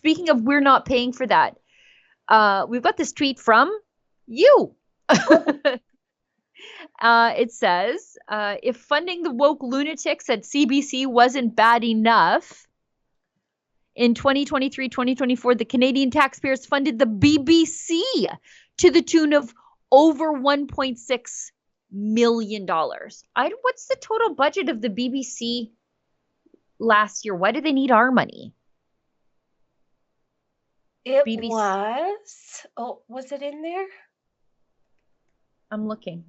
speaking of we're not paying for that, we've got this tweet from you. It says, if funding the woke lunatics at CBC wasn't bad enough, in 2023-2024, the Canadian taxpayers funded the BBC to the tune of over $1.6 million. What's the total budget of the BBC last year? Why do they need our money? It BBC. Was it in there? I'm looking.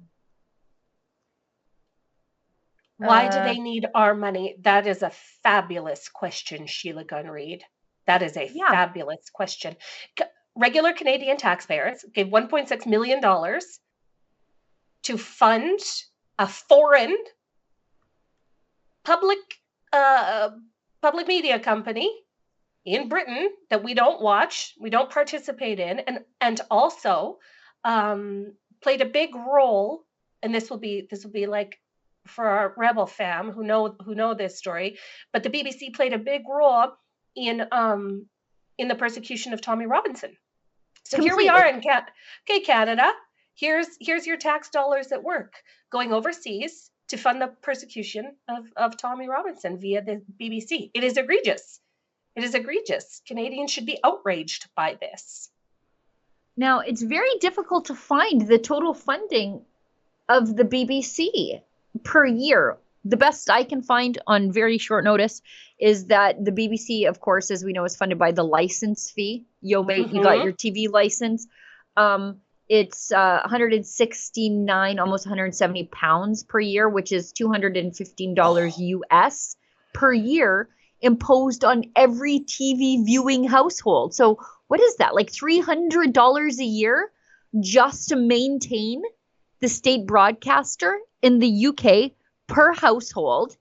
Why do they need our money? That is a fabulous question, Sheila Gunn Reid. That is a fabulous question. Regular Canadian taxpayers gave $1.6 million to fund a foreign public media company in Britain that we don't watch, we don't participate in, and also played a big role. And this will be like, for our Rebel fam who know this story, but the BBC played a big role in the persecution of Tommy Robinson. So Completely. Here we are in Canada. Here's your tax dollars at work going overseas to fund the persecution of Tommy Robinson via the BBC. It is egregious. It is egregious. Canadians should be outraged by this. Now, it's very difficult to find the total funding of the BBC per year. The best I can find on very short notice is that the BBC, of course, as we know, is funded by the license fee. You got your TV license. It's 169, almost 170 pounds per year, which is $215 US per year, imposed on every TV viewing household. So what is that? Like $300 a year just to maintain the state broadcaster in the UK per household.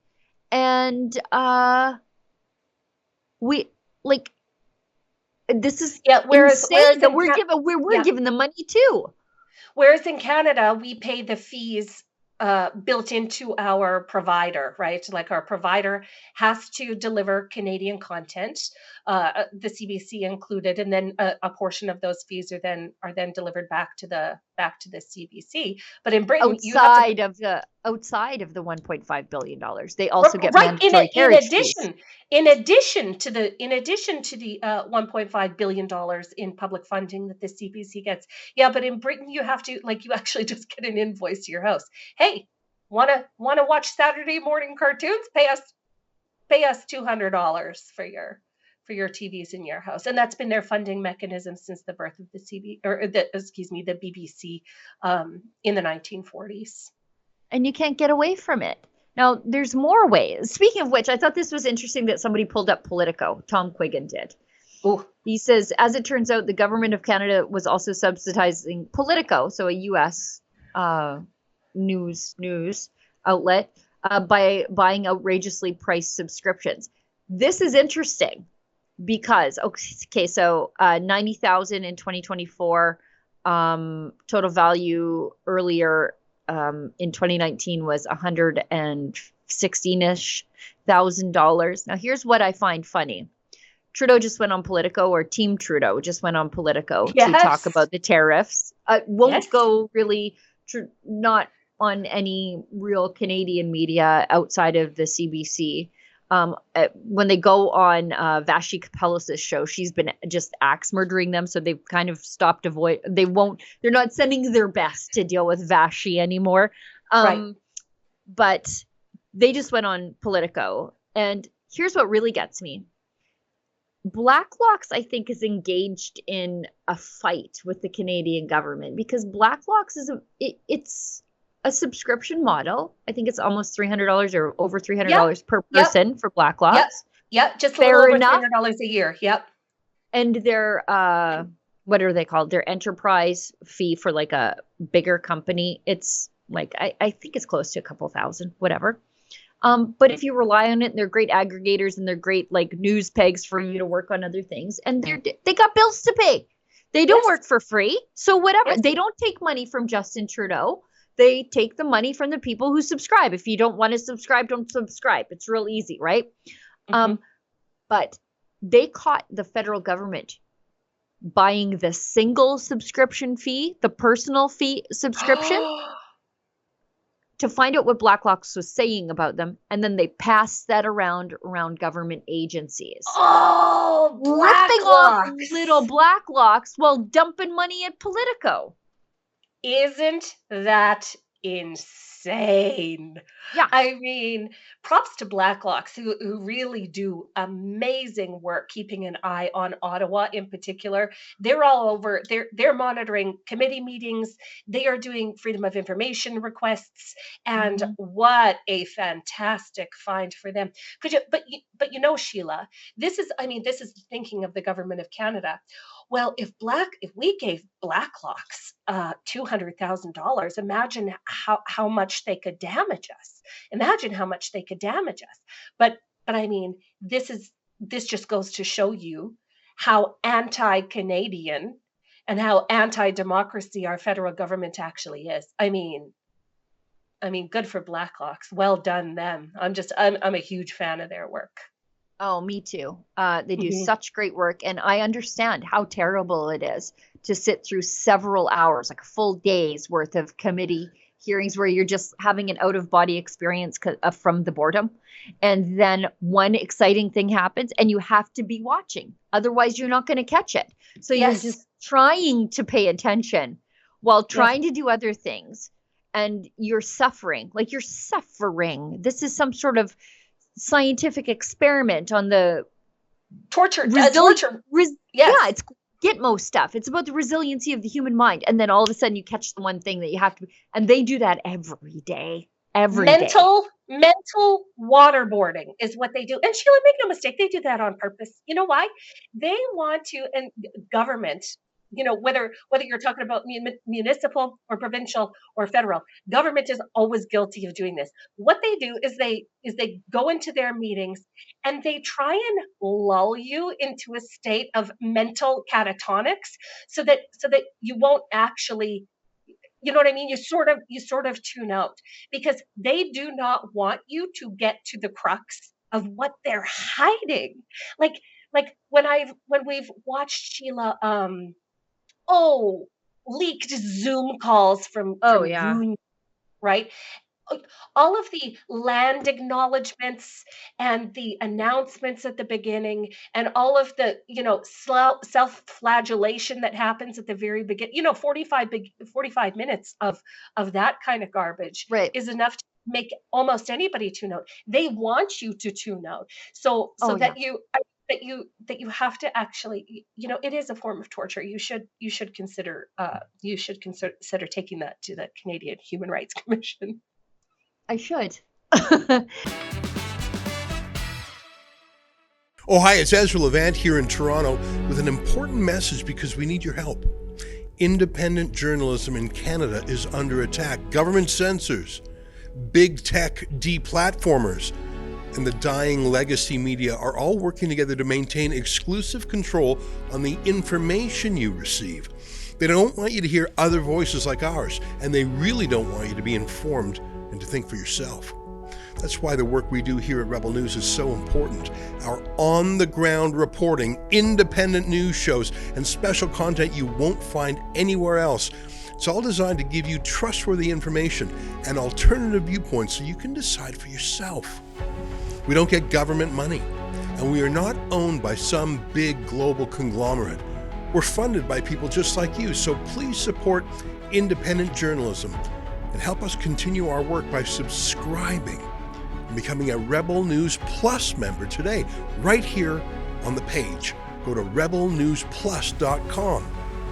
And this is insane that we're giving the money too. Whereas in Canada, we pay the fees built into our provider, right? Like our provider has to deliver Canadian content, the CBC included, and then a portion of those fees are then delivered back to the CBC. But in Britain, outside of the $1.5 billion, they also get mandatory carriage fees. In addition to the $1.5 billion in public funding that the CBC gets. Yeah, but in Britain, you have to, you actually just get an invoice to your house. Hey, wanna watch Saturday morning cartoons? Pay us $200 for your TVs in your house. And that's been their funding mechanism since the birth of the BBC in the 1940s. And you can't get away from it. Now, there's more ways. Speaking of which, I thought this was interesting that somebody pulled up Politico. Tom Quiggin did. Ooh. He says, as it turns out, the government of Canada was also subsidizing Politico, so a U.S. news outlet, by buying outrageously priced subscriptions. This is interesting because, so $90,000 in 2024, total value earlier in 2019 was $116,000-ish. Now, here's what I find funny. Trudeau just went on Politico, or Team Trudeau just went on Politico to talk about the tariffs. Won't go really, not on any real Canadian media outside of the CBC. When they go on Vashi Kapelos' show, she's been just axe murdering them. So they've kind of stopped they're not sending their best to deal with Vashi anymore. Right. But they just went on Politico. And here's what really gets me. Blacklock, I think, is engaged in a fight with the Canadian government because Blacklock it's a subscription model. I think it's almost $300 or over $300 per person for Blacklock. Yep, just a little over $300 a year. Yep. And their what are they called? Their enterprise fee for like a bigger company. It's like I think it's close to a couple thousand, whatever. But if you rely on it, they're great aggregators and they're great like news pegs for you to work on other things. And they got bills to pay. They don't work for free. So whatever. They don't take money from Justin Trudeau. They take the money from the people who subscribe. If you don't want to subscribe, don't subscribe. It's real easy, right? Mm-hmm. But they caught the federal government buying the single subscription fee, the personal fee subscription, to find out what Blacklock was saying about them, and then they passed that around government agencies. Oh, Ripping off Blacklocks. little Blacklocks while dumping money at Politico. Isn't that insane? Yeah. I mean, props to Blacklocks who really do amazing work keeping an eye on Ottawa in particular. They're all over. They're monitoring committee meetings. They are doing freedom of information requests, and what a fantastic find for them. But you know, Sheila, this is the thinking of the government of Canada. Well, if we gave Blacklocks $200,000, imagine how much they could damage us. Imagine how much they could damage us. But I mean, this just goes to show you how anti-Canadian and how anti-democracy our federal government actually is. I mean, good for Blacklocks. Well done them. I'm a huge fan of their work. Oh, me too. They do such great work, and I understand how terrible it is to sit through several hours, like a full day's worth of committee hearings where you're just having an out-of-body experience from the boredom. And then one exciting thing happens, and you have to be watching. Otherwise, you're not going to catch it. So you're just trying to pay attention while trying to do other things, and you're suffering. Like, you're suffering. This is some sort of scientific experiment on the torture. It's Gitmo stuff. It's about the resiliency of the human mind, and then all of a sudden you catch the one thing that you have to, and they do that every day. Mental waterboarding is what they do. And Sheila, make no mistake, they do that on purpose. You know why? They want to, and government, you know, whether you're talking about municipal or provincial or federal, government is always guilty of doing this. What they do is they go into their meetings and they try and lull you into a state of mental catatonics so that you won't actually, you know what I mean? You sort of tune out, because they do not want you to get to the crux of what they're hiding. Like when we've watched Sheila, leaked Zoom calls from Gunn, right? All of the land acknowledgements and the announcements at the beginning, and all of the, self-flagellation that happens at the very beginning, 45 minutes of that kind of garbage is enough to make almost anybody tune out. They want you to tune out. So that you have to actually, it is a form of torture. You should consider taking that to the Canadian Human Rights Commission. I should. Oh, hi, it's Ezra Levant here in Toronto with an important message, because we need your help. Independent journalism in Canada is under attack. Government censors, big tech deplatformers, and the dying legacy media are all working together to maintain exclusive control on the information you receive. They don't want you to hear other voices like ours, and they really don't want you to be informed and to think for yourself. That's why the work we do here at Rebel News is so important. Our on-the-ground reporting, independent news shows, and special content you won't find anywhere else. It's all designed to give you trustworthy information and alternative viewpoints so you can decide for yourself. We don't get government money, and we are not owned by some big global conglomerate. We're funded by people just like you, so please support independent journalism and help us continue our work by subscribing and becoming a Rebel News Plus member today, right here on the page. Go to rebelnewsplus.com.